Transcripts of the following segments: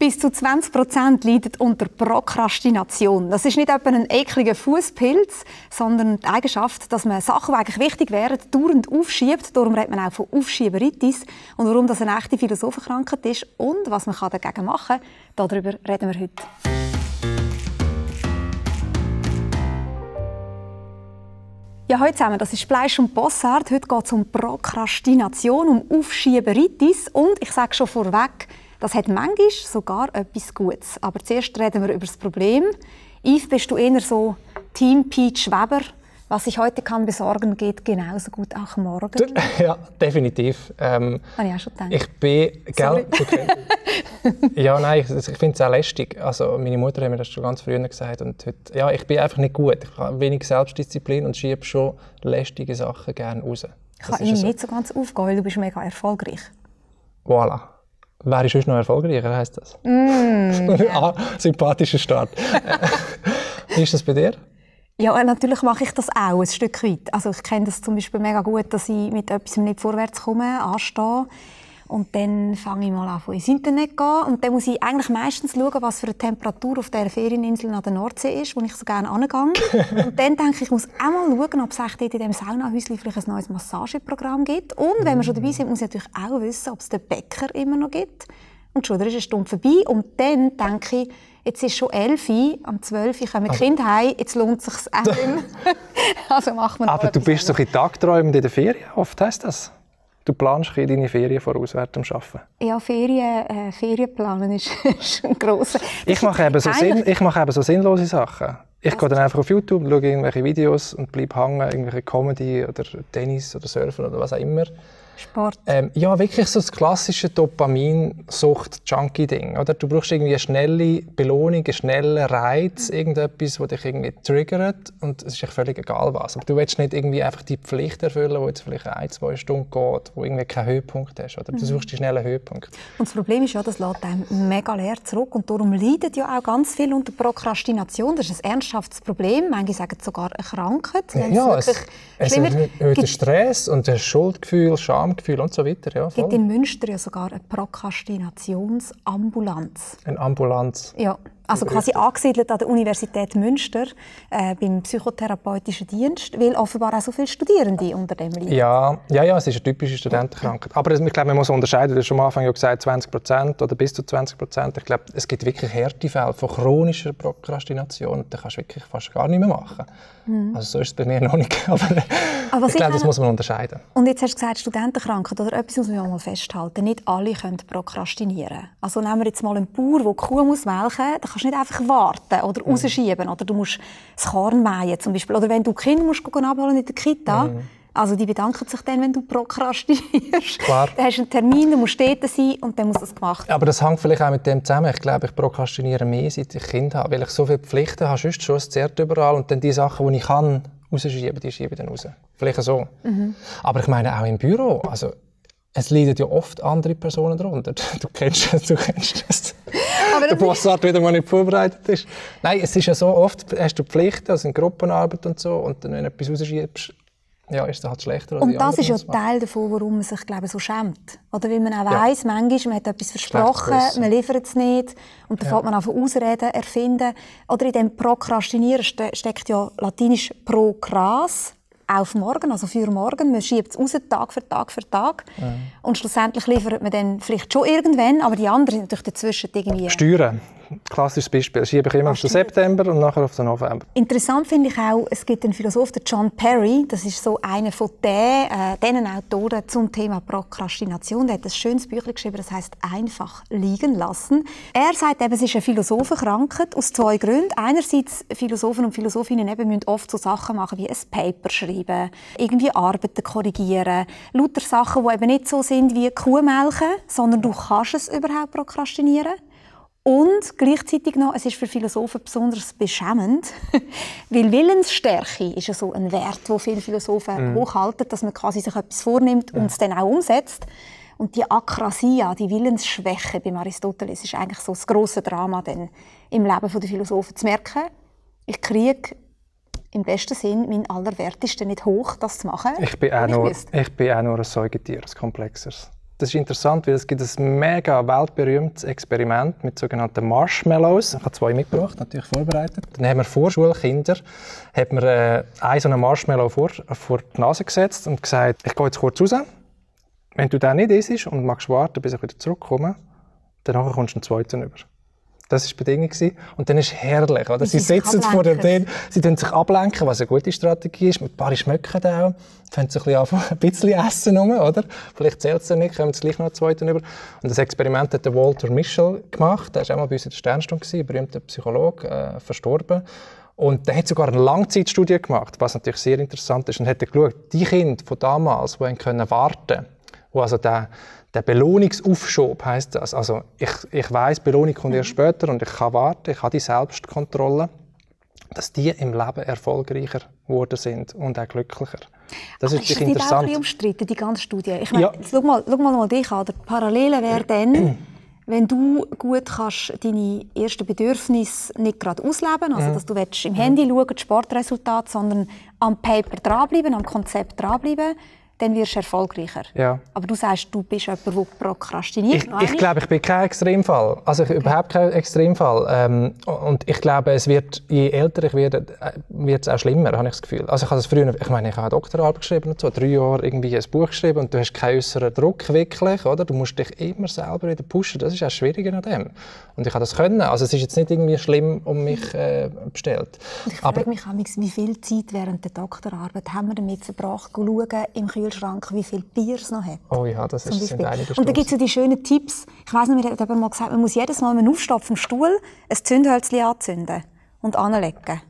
Bis zu 20% leiden unter Prokrastination. Das ist nicht etwa ein ekliger Fußpilz, sondern die Eigenschaft, dass man Sachen, die eigentlich wichtig wären, dauernd aufschiebt. Darum redet man auch von Aufschieberitis. Und warum das eine echte Philosophenkrankheit ist und was man dagegen machen kann, darüber reden wir heute. Ja, heute zusammen, das ist Fleisch und Bossart. Heute geht es um Prokrastination, um Aufschieberitis. Und ich sage schon vorweg, das hat manchmal sogar etwas Gutes. Aber zuerst reden wir über das Problem. Yves, bist du eher so Team Peach Weber? Was ich heute kann besorgen, geht genauso gut auch morgen. Ja, definitiv. Habe ich auch schon gedacht. Ich bin... Ja, nein, ich finde es auch lästig. Also, meine Mutter hat mir das schon ganz früh gesagt. Und heute, ja, ich bin einfach nicht gut. Ich habe wenig Selbstdisziplin und schiebe schon lästige Sachen gerne raus. Ich kann irgendwie nicht so ganz aufgehen, weil du bist mega erfolgreich. Voilà. Wer ist sonst noch erfolgreicher, heisst das? Sympathischer Start. Wie ist das bei dir? Ja, natürlich mache ich das auch ein Stück weit. Also ich kenne das zum Beispiel mega gut, dass ich mit etwas nicht vorwärts komme, anstehe. Und dann fange ich mal an, ins Internet zu gehen. Und dann muss ich eigentlich meistens schauen, was für eine Temperatur auf der Ferieninsel an der Nordsee ist, wo ich so gerne hingehe. Und dann denke ich, ich muss auch mal schauen, ob es dort in diesem Saunahäuschen vielleicht ein neues Massageprogramm gibt. Und wenn wir schon dabei sind, muss ich natürlich auch wissen, ob es den Bäcker immer noch gibt. Und schon, da ist eine Stunde vorbei. Und dann denke ich, jetzt ist schon 11 Uhr, am 12 Uhr kommen die Kinder heim, jetzt lohnt es sich auch nicht mehr. Also macht man aber du bist so ein tagträumend in der Ferien, oft heisst das? Du planst deine Ferien voraus während dem Arbeiten? Ja, Ferienplanen ist ein grosser. Ich mache eben so sinnlose Sachen. Ich gehe dann einfach auf YouTube, schaue irgendwelche Videos und bleibe hängen, irgendwelche Comedy oder Tennis oder Surfen oder was auch immer. Sport. Ja, wirklich so das klassische Dopaminsucht-Junkie-Ding. Du brauchst irgendwie eine schnelle Belohnung, einen schnellen Reiz, irgendetwas, das dich irgendwie triggert. Und es ist völlig egal was. Aber du willst nicht irgendwie einfach die Pflicht erfüllen, die jetzt vielleicht 1-2 Stunden geht, wo irgendwie keinen Höhepunkt hast. Oder? Du suchst die schnellen Höhepunkte. Und das Problem ist ja, das lässt einem mega leer zurück. Und darum leidet ja auch ganz viel unter Prokrastination. Das ist ein ernsthaftes Problem. Manche sagen sogar eine Krankheit. Ja, es erhöht den Stress und das Schuldgefühl, Schamgefühl und so weiter. Ja, es gibt in Münster ja sogar eine Prokrastinationsambulanz. Eine Ambulanz? Ja. Also quasi angesiedelt an der Universität Münster, beim psychotherapeutischen Dienst, weil offenbar auch so viele Studierende unter dem leiden. Ja, es ist eine typische Studentenkrankheit. Aber ich glaube, man muss unterscheiden, du hast schon am Anfang gesagt, 20% oder bis zu 20%. Ich glaube, es gibt wirklich Härtefälle von chronischer Prokrastination und da kannst du wirklich fast gar nicht mehr machen. Also so ist es bei mir noch nicht. Aber ich glaube, das muss man unterscheiden. Und jetzt hast du gesagt, Studentenkrankheit oder etwas muss man mal festhalten. Nicht alle können prokrastinieren. Also nehmen wir jetzt mal einen Bauer, der die Kuh melken muss. Da kannst du nicht einfach warten oder rausschieben. Oder du musst das Korn mähen zum Beispiel. Oder wenn du Kinder abholen in der Kita. Also die bedanken sich dann, wenn du prokrastinierst. Klar. Dann hast du einen Termin, du musst dort sein und dann muss das gemacht werden. Aber das hängt vielleicht auch mit dem zusammen. Ich glaube, ich prokrastiniere mehr, seit ich Kinder habe. Weil ich so viele Pflichten habe, sonst schon, es zerrt überall. Und dann die Sachen, die ich kann, rausschieben, die schiebe ich dann raus. Vielleicht so. Aber ich meine auch im Büro. Also, es leiden ja oft andere Personen darunter. Du kennst das. Aber der Bossart wieder mal nicht vorbereitet ist. Nein, es ist ja so, oft hast du Pflichten, also in Gruppenarbeit und so. Und dann, wenn du etwas rausschiebst, ja, ist das halt schlechter. Und das ist ja Teil davon, warum man sich, glaube ich, so schämt. Oder weil man auch weiss, manchmal, man hat etwas versprochen, man liefert es nicht. Und dann fängt man an Ausreden erfinden. Oder in dem Prokrastinieren steckt ja latinisch prokras, auf morgen, also für morgen. Man schiebt es raus, Tag für Tag für Tag. Und schlussendlich liefert man dann vielleicht schon irgendwann, aber die anderen sind natürlich dazwischen irgendwie... Steuern. Klassisches Beispiel. Das schiebe ich immer auf den September und nachher auf den November. Interessant finde ich auch, es gibt einen Philosoph, den John Perry, das ist so einer von den Autoren zum Thema Prokrastination. Der hat ein schönes Büchlein geschrieben, das heisst «Einfach liegen lassen». Er sagt eben, es ist eine Philosophenkrankheit aus 2 Gründen. Einerseits, Philosophen und Philosophinnen eben müssen oft so Sachen machen wie ein Paper schreiben, irgendwie Arbeiten korrigieren, lauter Sachen, die eben nicht so sind wie Kuh melken, sondern du kannst es überhaupt prokrastinieren. Und gleichzeitig noch, es ist für Philosophen besonders beschämend, weil Willensstärke ist ja so ein Wert, den viele Philosophen hochhalten, dass man quasi sich etwas vornimmt und es dann auch umsetzt. Und die Akrasia, die Willensschwäche beim Aristoteles, ist eigentlich so das grosse Drama dann im Leben der Philosophen. Zu merken, ich kriege im besten Sinn meinen Allerwertesten nicht hoch, das zu machen. Ich bin auch nur ein Säugetier, ein komplexeres. Das ist interessant, weil es gibt ein mega weltberühmtes Experiment mit sogenannten Marshmallows. Ich habe 2 mitgebracht, natürlich vorbereitet. Dann haben wir Vorschulkinder, so einen Marshmallow vor die Nase gesetzt und gesagt, ich gehe jetzt kurz raus. Wenn du den nicht isst und magst warten, bis ich wieder zurückkomme, dann kommst du einen zweiten über. Das war die Bedingung. Und dann ist es herrlich. Oder? Sie sitzen vor dem Ding, sie sich ablenken, was eine gute Strategie ist. Ein paar schmecken auch, fangen sich ein bisschen essen. Oder? Vielleicht zählt es nicht, kommen sie gleich noch einen zweiten über. Und das Experiment hat der Walter Mischel gemacht. Der war auch mal bei uns in der Sternstunde, ein berühmter Psychologe, verstorben. Und der hat sogar eine Langzeitstudie gemacht, was natürlich sehr interessant ist. Und hat geschaut, die Kinder von damals, die können warten, wo also der Belohnungsaufschub heisst das. Also ich weiss, Belohnung kommt erst später und ich kann warten, ich habe die Selbstkontrolle, dass die im Leben erfolgreicher geworden sind und auch glücklicher. Das ist interessant. interessant. Das ist auch ein bisschen umstritten, die ganze Studie. Ich meine, schau mal dich an. Die Parallele wäre dann, wenn du gut kannst deine ersten Bedürfnisse nicht gerade ausleben, also dass du im Handy schauen, das Sportresultat, sondern am Paper dranbleiben, am Konzept dranbleiben, dann wirst du erfolgreicher. Ja. Aber du sagst, du bist jemand, der prokrastiniert. Ich glaube, ich bin kein Extremfall. Also überhaupt kein Extremfall. Und ich glaube, je älter ich werde, wird es auch schlimmer, habe ich das Gefühl. Also ich habe das früher, ich habe eine Doktorarbeit geschrieben, und so, 3 Jahre irgendwie ein Buch geschrieben und du hast keinen äußeren Druck wirklich, oder? Du musst dich immer selber wieder pushen. Das ist auch schwieriger an dem. Und ich habe das können. Also es ist jetzt nicht irgendwie schlimm um mich bestellt. Und ich frage mich auch, wie viel Zeit während der Doktorarbeit haben wir damit verbracht, schauen im Kühlschrank, wie viel Bier es noch hat. Oh ja, das sind einige Stunden. Und da gibt es ja die schönen Tipps. Ich weiss nicht, mir hat jemand mal gesagt, man muss jedes Mal, wenn man aufsteht vom Stuhl, ein Zündhölzchen anzünden und anlegen.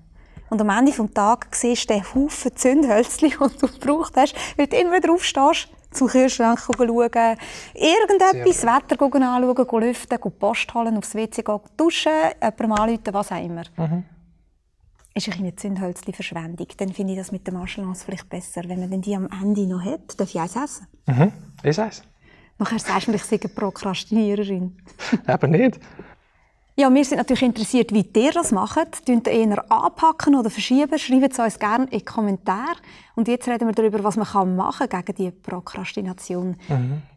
Und am Ende des Tages siehst du den Haufen Zündhölzchen, die du gebraucht hast, weil du immer wieder aufstehst, zum Kühlschrank schauen, irgendetwas, Wetter anschauen, lüften, Post holen, aufs WC gehen, duschen, jemandem anrufen, was auch immer. Ist eine Zündhölzchen-Verschwendung. Dann finde ich das mit den Marshmallows vielleicht besser, wenn man denn die am Ende noch hat. Darf ich eins essen? Ich eins. Nachher sagst du mir, ich sei eine Prokrastiniererin. Aber nicht. Ja, wir sind natürlich interessiert, wie ihr das macht. Könnt ihr eher anpacken oder verschieben? Schreibt es uns gerne in die Kommentare. Und jetzt reden wir darüber, was man machen kann gegen die Prokrastination.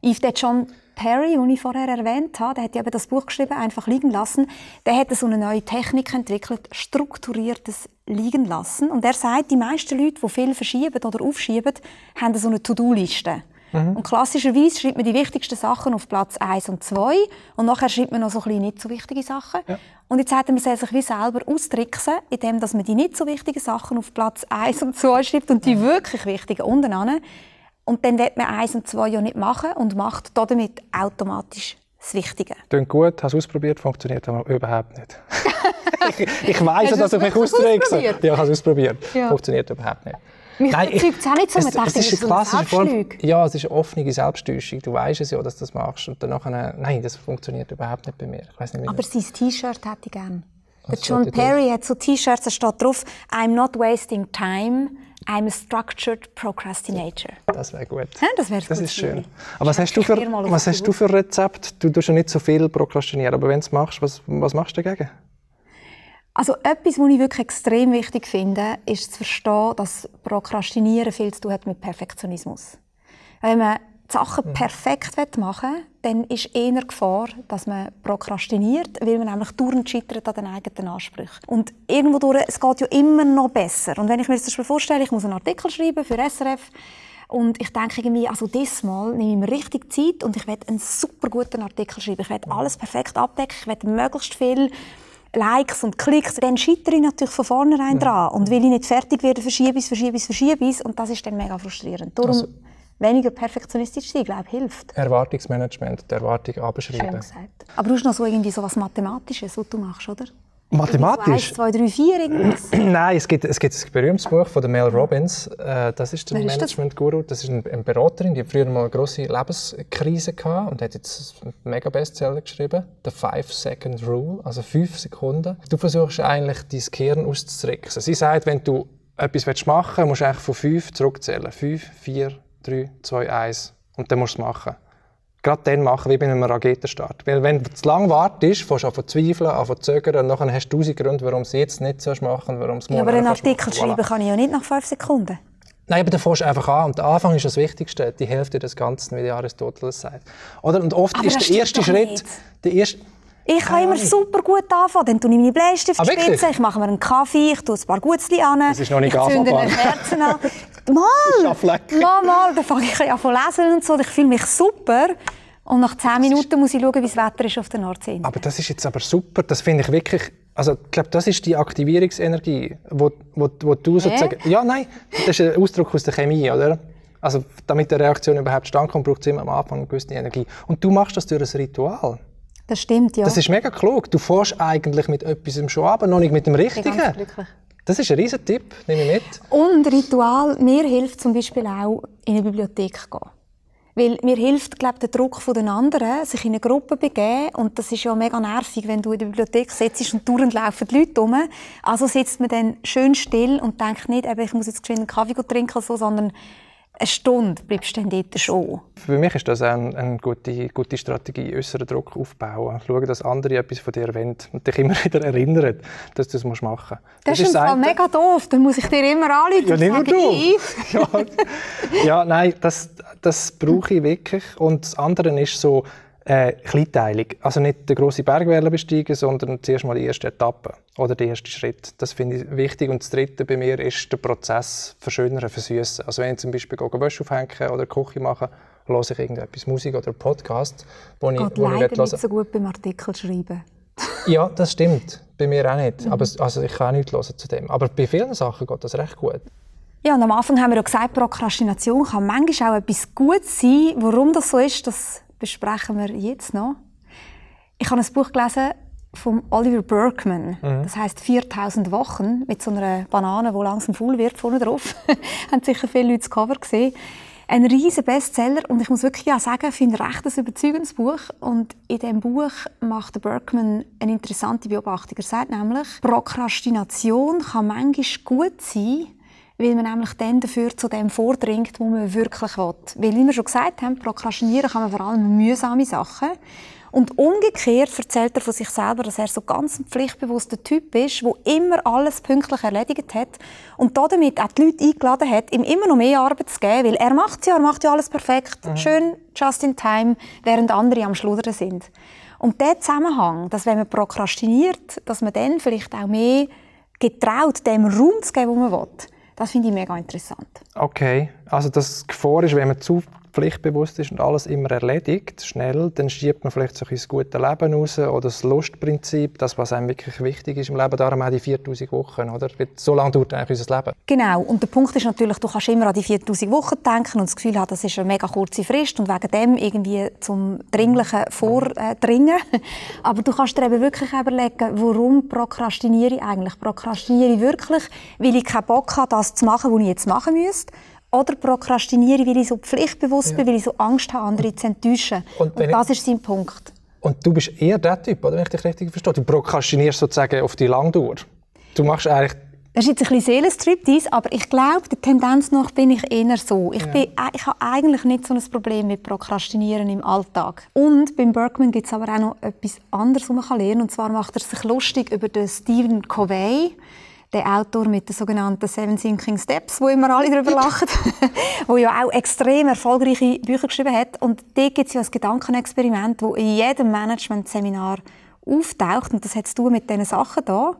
Yves de John Perry, den ich vorher erwähnt habe, der hat ja eben das Buch geschrieben, «Einfach liegen lassen». Der hat so eine neue Technik entwickelt, strukturiertes Liegen lassen. Und er sagt, die meisten Leute, die viel verschieben oder aufschieben, haben so eine To-Do-Liste. Und klassischerweise schreibt man die wichtigsten Sachen auf Platz 1 und 2 und nachher schreibt man noch so ein bisschen nicht so wichtige Sachen. Ja. Und jetzt sagt man sich wie selber austricksen, indem man die nicht so wichtigen Sachen auf Platz 1 und 2 schreibt und die wirklich wichtigen unten an. Und dann will man 1 und 2 ja nicht machen und macht damit automatisch das Wichtige. Klingt gut, hast du ausprobiert, funktioniert aber überhaupt nicht. ich weiss ja, dass ich mich austrickse. Ja, ich habe es ausprobiert. Ja. Funktioniert überhaupt nicht. Mich überzeugt es auch nicht so. Man dachte, es ist eine klassische Form. Ja, es ist eine offene Selbsttäuschung. Du weißt es ja, dass du das machst. Und danach, nein, das funktioniert überhaupt nicht bei mir. Ich weiss nicht, aber sein T-Shirt hätte ich gerne. Der John Perry hat so T-Shirts, da steht drauf, «I'm not wasting time, I'm a structured procrastinator». Das wäre gut. Ja, das ist schön. Aber was hast du für ein Rezept? Du tust ja nicht so viel prokrastinieren, aber wenn du es machst, was machst du dagegen? Also etwas, was ich wirklich extrem wichtig finde, ist zu verstehen, dass Prokrastinieren viel zu tun hat mit Perfektionismus. Wenn man die Sachen perfekt machen will, dann ist eher Gefahr, dass man prokrastiniert, weil man nämlich dauernd scheitert an den eigenen Ansprüchen. Und irgendwo durch, es geht ja immer noch besser. Und wenn ich mir das vorstelle, ich muss einen Artikel schreiben für SRF, und ich denke irgendwie, also diesmal nehme ich mir richtig Zeit und ich werde einen super guten Artikel schreiben. Ich werde alles perfekt abdecken, ich werde möglichst viel Likes und Klicks, dann scheitere ich natürlich von vornherein dran. Und weil ich nicht fertig werde, verschiebe ich und das ist dann mega frustrierend. Darum weniger perfektionistisch sein, glaube ich, hilft. Erwartungsmanagement, die Erwartung abschreiben. Schön gesagt. Aber du hast noch so irgendwie so etwas Mathematisches, was du machst, oder? Mathematisch? 1, 2, 3, 4 irgendwas? Nein, es gibt ein berühmtes Buch von Mel Robbins. Das ist der Management-Guru. Das ist eine Beraterin, die hat früher mal eine grosse Lebenskrise gehabt und hat jetzt einen Mega-Bestseller geschrieben. «The 5-Second Rule», also 5 Sekunden. Du versuchst eigentlich, dein Gehirn auszutricksen. Sie sagt, wenn du etwas machen willst, musst du eigentlich von 5 zurückzählen. 5, 4, 3, 2, 1. Und dann musst du es machen. Gerade dann machen, wie bei einem Raketenstart. Weil wenn du zu lange wartest, fängst du an zu zweifeln, an zu zögern und dann hast du 1000 Gründe, warum du es jetzt nicht machen sollst, warum es morgen aber einen Artikel schreiben kann ich ja nicht nach 5 Sekunden. Nein, aber du fängst einfach an. Und der Anfang ist das Wichtigste. Die Hälfte des Ganzen, wie der Aristoteles sagt. Oder? Und oft aber ist der erste Schritt... Ich kann immer super gut anfangen. Dann tue ich meine Bleistift spitzen, ich mache mir einen Kaffee, ich tue ein paar Gutzli an, das ist noch nicht ich zünde eine Kerze an. Mal, dann fange ich an zu lesen und so. Ich fühle mich super. Und nach 10 Minuten muss ich schauen, wie das Wetter ist auf der Nordsee. Aber das ist jetzt aber super. Das finde ich wirklich... Also, ich glaube, das ist die Aktivierungsenergie, wo du sozusagen... Ja, nein, das ist ein Ausdruck aus der Chemie, oder? Also, damit eine Reaktion überhaupt zustande kommt, braucht es immer am Anfang eine gewisse Energie. Und du machst das durch ein Ritual. Das stimmt, ja. Das ist mega klug. Du fährst eigentlich mit etwas schon ab, noch nicht mit dem Richtigen. Ich bin ganz glücklich. Das ist ein riesen Tipp, nehme ich mit. Und Ritual, mir hilft zum Beispiel auch, in eine Bibliothek zu gehen. Weil mir hilft, glaube ich, der Druck von den anderen, sich in eine Gruppe zu begeben. Und das ist ja mega nervig, wenn du in der Bibliothek sitzt und dauernd laufen die Leute rum. Also sitzt man dann schön still und denkt nicht, ich muss jetzt geschwind einen Kaffee trinken, so, sondern eine Stunde bleibst du dann dort schon. Für mich ist das eine gute Strategie, äußeren Druck aufbauen. Schauen, dass andere etwas von dir wollen und dich immer wieder erinnern, dass du das machen musst. Das ist mega doof, dann muss ich dir immer anrufen. Ja, nicht nur du. Ja, nein, das brauche ich wirklich. Und das andere ist so kleinteilig. Also nicht den grossen Berg besteigen, sondern zuerst mal die erste Etappe oder den ersten Schritt. Das finde ich wichtig. Und das Dritte bei mir ist der Prozess verschönern, versüßen. Also wenn ich zum Beispiel Wäsche aufhänge oder Küche mache, höre ich irgendetwas, Musik oder einen Podcast, wo ich leider nicht so gut beim Artikel schreiben. Ja, das stimmt. Bei mir auch nicht. Aber, also ich kann auch nichts hören zu dem. Aber bei vielen Sachen geht das recht gut. Ja, und am Anfang haben wir ja gesagt, Prokrastination kann manchmal auch etwas Gutes sein. Warum das so ist, das besprechen wir jetzt noch. Ich habe ein Buch gelesen von Oliver Burkeman. Das heisst 4000 Wochen mit so einer Banane, die langsam faul wird vorne drauf. Haben sicher viele Leute das Cover gesehen. Ein riesiger Bestseller und ich muss wirklich sagen, ich finde recht ein überzeugendes Buch. Und in diesem Buch macht Burkeman eine interessante Beobachtung. Er sagt nämlich, Prokrastination kann manchmal gut sein, weil man nämlich dann dafür zu dem vordringt, was man wirklich will. Weil, wie wir schon gesagt haben, prokrastinieren kann man vor allem mühsame Sachen. Und umgekehrt erzählt er von sich selber, dass er so ganz ein pflichtbewusster Typ ist, der immer alles pünktlich erledigt hat und damit auch die Leute eingeladen hat, ihm immer noch mehr Arbeit zu geben, weil er macht ja alles perfekt, schön, just in time, während andere am Schludern sind. Und der Zusammenhang, dass wenn man prokrastiniert, dass man dann vielleicht auch mehr getraut, dem Raum zu geben, den man will, das finde ich mega interessant. Okay, also das Gefahr ist, wenn man zu pflichtbewusst ist und alles immer erledigt, schnell, dann schiebt man vielleicht so ein das gute Leben raus oder das Lustprinzip, das, was einem wirklich wichtig ist im Leben, darum auch die 4000 Wochen, oder? So lange dauert eigentlich unser Leben. Genau, und der Punkt ist natürlich, du kannst immer an die 4000 Wochen denken und das Gefühl haben, das ist eine mega kurze Frist und wegen dem irgendwie zum Dringlichen vordringen. Aber du kannst dir eben wirklich überlegen, warum prokrastiniere ich eigentlich? Prokrastiniere ich wirklich, weil ich keinen Bock habe, das zu machen, was ich jetzt machen müsste? Oder prokrastiniere, weil ich so pflichtbewusst bin, weil ich so Angst habe, andere zu enttäuschen. Und das ist sein Punkt. Und du bist eher der Typ, oder, wenn ich dich richtig verstehe? Du prokrastinierst sozusagen auf die Langdauer. Du machst eigentlich... Das ist jetzt ein bisschen Seelenstriptease, aber ich glaube, der Tendenz nach bin ich eher so. Ich habe eigentlich nicht so ein Problem mit Prokrastinieren im Alltag. Und beim Burkeman gibt es aber auch noch etwas anderes, was man lernen kann. Und zwar macht er sich lustig über den Stephen Covey, der Autor mit den sogenannten 7 Thinking Steps, wo immer alle darüber lachen, der ja auch extrem erfolgreiche Bücher geschrieben hat. Und dort gibt es ja ein Gedankenexperiment, das in jedem Management-Seminar auftaucht. Und das hat zu tun mit diesen Sachen hier.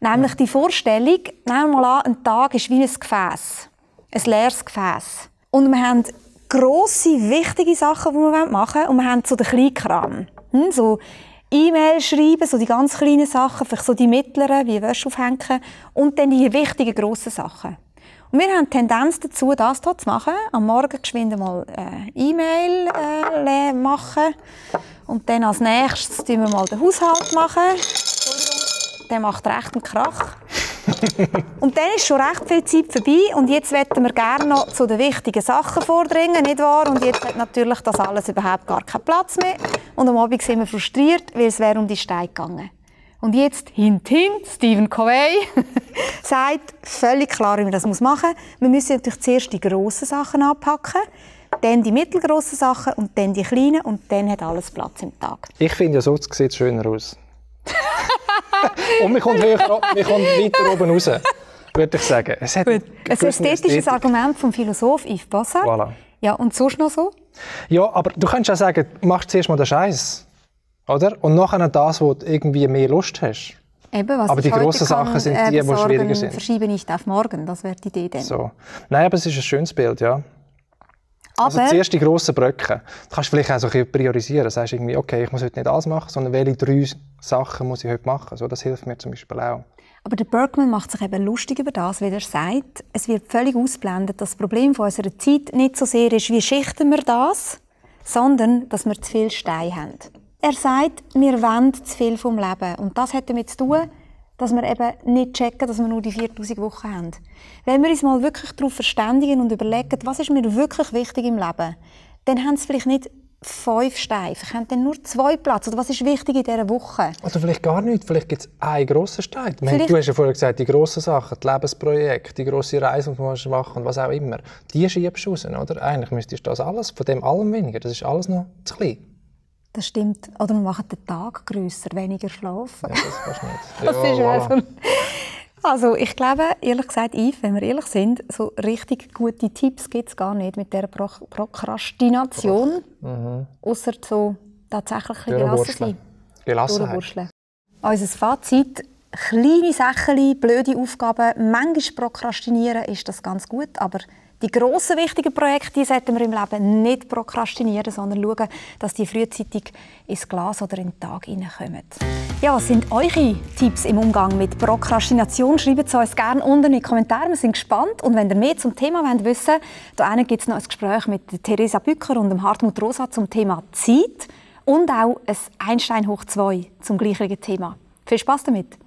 Nämlich die Vorstellung, nehmen wir mal an, ein Tag ist wie ein Gefäß. Ein leeres Gefäß. Und wir haben grosse, wichtige Sachen, die wir machen wollen. Und wir haben so den Kleinkram. So E-Mail schreiben, so die ganz kleinen Sachen, vielleicht so die mittleren, wie Wäsche aufhängen, und dann die wichtigen, grossen Sachen. Und wir haben die Tendenz dazu, das hier zu machen. Am Morgen geschwind mal E-Mail machen. Und dann als nächstes machen wir mal den Haushalt machen. Der macht recht einen Krach. Und dann ist schon recht viel Zeit vorbei und jetzt möchten wir gerne noch zu den wichtigen Sachen vordringen, nicht wahr? Und jetzt hat natürlich das alles überhaupt gar keinen Platz mehr. Und am Abend sind wir frustriert, weil es wäre um die Steine gegangen. Und jetzt, hint, Stephen Covey sagt völlig klar, wie man das machen muss. Wir müssen natürlich zuerst die grossen Sachen anpacken, dann die mittelgrossen Sachen und dann die kleinen und dann hat alles Platz im Tag. Ich finde ja, so sieht es schöner aus. Und man kommt weiter oben raus. würde ich sagen. Es hat ein ästhetisches Argument vom Philosoph Yves Bossart. Voilà. Ja, und sonst noch so? Ja, aber du könntest auch sagen, mach zuerst mal den Scheiß, oder? Und nachher das, wo du irgendwie mehr Lust hast. Eben, was aber die grossen Sachen sind die schwieriger sind. Verschiebe nicht auf morgen, das wäre die Idee dann. So. Nein, aber es ist ein schönes Bild, ja. Aber also zuerst die grossen Bröcke. Du kannst vielleicht auch so ein bisschen priorisieren. Du sagst irgendwie, okay, ich muss heute nicht alles machen, sondern welche 3 Sachen muss ich heute machen. So, das hilft mir zum Beispiel auch. Aber der Berkman macht sich eben lustig über das, weil er sagt, es wird völlig ausblendet, dass das Problem von unserer Zeit nicht so sehr ist, wie schichten wir das, sondern dass wir zu viel Steine haben. Er sagt, wir wollen zu viel vom Leben. Und das hat damit zu tun, dass wir eben nicht checken, dass wir nur die 4000 Wochen haben. Wenn wir uns mal wirklich darauf verständigen und überlegen, was ist mir wirklich wichtig im Leben, dann haben sie vielleicht nicht 5 Steine, vielleicht haben dann nur 2 Platz. Oder was ist wichtig in dieser Woche? Oder vielleicht gar nicht, vielleicht gibt es einen grossen Stein. Du hast ja vorher gesagt, die grossen Sachen, die Lebensprojekte, die grosse Reise, die du machen musst und was auch immer, die schiebst du raus, oder? Eigentlich müsstest du das alles, von dem allem weniger, das ist alles noch zu klein. Das stimmt. Oder wir machen den Tag grösser, weniger schlafen. Ja, das kannst du nicht. Das ist voilà. Also ich glaube, ehrlich gesagt, Yves, wenn wir ehrlich sind, so richtig gute Tipps gibt es gar nicht mit dieser Prokrastination. Ausser so tatsächlich gelassen sein. Gelassenheit. Unser Fazit: kleine Sachen, blöde Aufgaben, manchmal prokrastinieren ist das ganz gut, aber die grossen, wichtigen Projekte, die sollten wir im Leben nicht prokrastinieren, sondern schauen, dass die frühzeitig ins Glas oder in den Tag hineinkommen. Ja, was sind eure Tipps im Umgang mit Prokrastination? Schreibt es uns gerne unten in die Kommentare. Wir sind gespannt. Und wenn ihr mehr zum Thema wissen wollt, da gibt es noch ein Gespräch mit Theresa Bücker und dem Hartmut Rosa zum Thema Zeit und auch ein Einstein hoch 2 zum gleichen Thema. Viel Spaß damit!